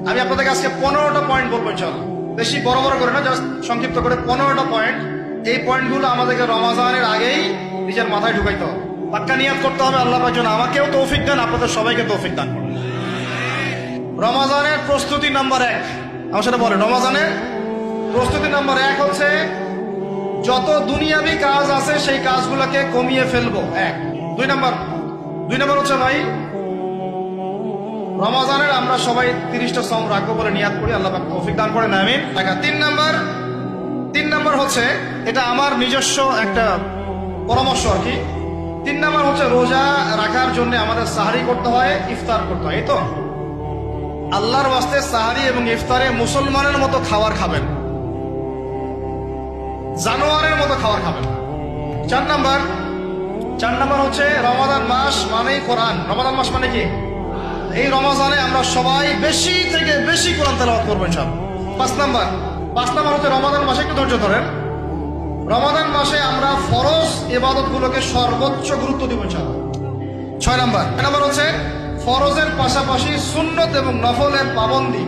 আমি আপনাদেরকে আজকে 15টা পয়েন্ট বলবো ইনশাআল্লাহ, বেশি বড় বড় করে না, জাস্ট সংক্ষিপ্ত করে 15টা পয়েন্ট। এই পয়েন্টগুলো আমাদেরকে রমাজানের আগেই নিজের মাথায় ঢুকাইতে হবে, পাক্কা নিয়াত করতে হবে আল্লাহ পাক যেন আমাকেও তৌফিক দেন, আপনাদের সবাইকে তৌফিক দান করুন। রমাজানের প্রস্তুতি নাম্বার 1, আমার সাথে বলেন, রমাজানের প্রস্তুতি নাম্বার 1 হচ্ছে যত দুনিয়াবি কাজ আছে সেই কাজগুলোকে কমিয়ে ফেলবো। 1। 2 নাম্বার হচ্ছে ভাই, রমাজানের আমরা সবাই 30টা সম রাখবো বলে নিয়াত করি, আল্লাহ পাক তৌফিক দান করেন, আমিন। 3 নাম্বার হচ্ছে, এটা আমার নিজস্ব একটা পরামর্শ আর কি। 3 নাম্বার হচ্ছে রোজা রাখার জন্য আমাদের সাহারি করতে হয়, ইফতার করতে হয়। এই তো আল্লাহর ওয়াস্তে সাহারি এবং ইফতারে মুসলমানের মতো খাবার খাবেন, জানোয়ারের মতো খাবার খাবেন। 4 নাম্বার হচ্ছে রমাদান মাস মানেই কোরআন। রমাদান মাস মানে কি? এই রমাজানে আমরা সবাই বেশি থেকে বেশি কোরআন তেলাওয়াত করবো ইনশাআল্লাহ। 5 নাম্বার হচ্ছে রমাদান মাসে, একটু ধৈর্য ধরেন, রমাদান মাসে আমরা ফরজ ইবাদত গুলোকে সর্বোচ্চ গুরুত্ব দিব ইনশাআল্লাহ। 6 নাম্বার হচ্ছে ফরজের পাশাপাশি সুন্নত এবং নফলের পাবন্দি।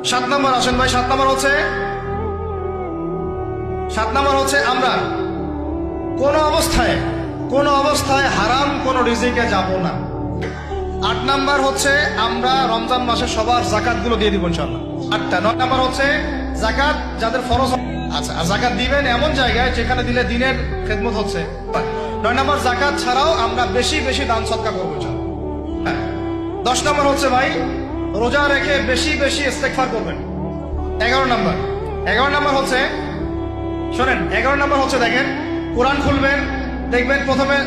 7 নাম্বার আসেন ভাই, 7 নাম্বার হচ্ছে আমরা কোন অবস্থায় হারাম কোন রিজিকে যাব না। 8 নাম্বার হচ্ছে আমরা রমজান মাসে সবার জাকাত গুলো দিয়ে দিব ইনশাআল্লাহ। 8টা। 9 নাম্বার হচ্ছে জাকাত যাদের ফরজ, আচ্ছা, আর জাকাত দিবেন এমন জায়গায় যেখানে দিলে দিনের খেদমত হচ্ছে। 9 নাম্বার জাকাত ছাড়াও আমরা বেশি বেশি দান সদকা করবো ইনশাআল্লাহ। 10 নাম্বার হচ্ছে ভাই, রোজা রেখে বেশি বেশি ইস্তেগফার করবেন। 11 নাম্বার হচ্ছে, শোনেন, 11 নাম্বার হচ্ছে দেখেন, কোরআন খুলবেন, দেখবেন প্রথমে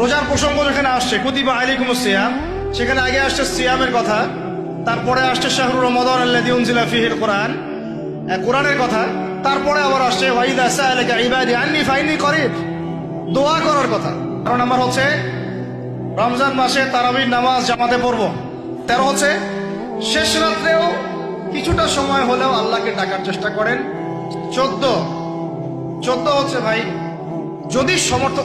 রোজার প্রসঙ্গ যেখানে আসছে কুতিবা আলাইকুমুস সিয়াম, সেখানে আগে আসছে সিয়ামের কথা, তারপরে আসছে শাহরুর রমাদান আল্লাযী উনজিলা ফীহিল কোরআন, কোরআনের কথা, তারপরে আবার আসছে ওয়াইদা সাআলাকা ইবাদি আন্নী ফাইন্নী করিব, দোয়া করার কথা। 12 নাম্বার হচ্ছে রমজান মাসে তারাবির নামাজ জামাতে পড়বো। 13 হচ্ছে শেষ রাত্রেও কিছুটা সময় হলেও আল্লাহকে ডাকার চেষ্টা করেন। 14 হচ্ছে ভাই,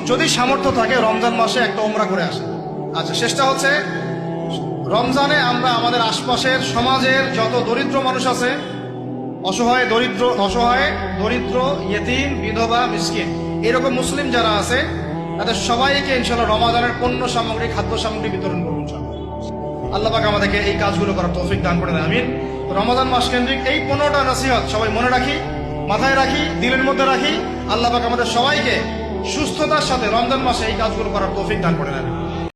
যদি সামর্থ্য থাকে রমজান মাসে একটা উমরা করে আসে। আচ্ছা, শেষটা হচ্ছে রমজানে আমরা আমাদের আশপাশের সমাজের যত দরিদ্র মানুষ আছে, অসহায় দরিদ্র ইয়েতিম বিধবা মিসকিন এরকম মুসলিম যারা আছে তাদের সবাইকে ইনশাআল্লাহ রমাদানের পণ্য সামগ্রী খাদ্য সামগ্রী বিতরণ করবো ইনশাআল্লাহ। আল্লাহ পাক আমাদেরকে এই কাজগুলো করার তৌফিক দান করে দেন, আমিন। রমাদান মাস কেন্দ্রিক এই 15টা নসিহত সবাই মনে রাখি, মাথায় রাখি, দিলের মধ্যে রাখি। আল্লাহ পাক আমাদের সবাইকে সুস্থতার সাথে রমজান মাসে এই কাজগুলো করার তৌফিক দান করে দেন।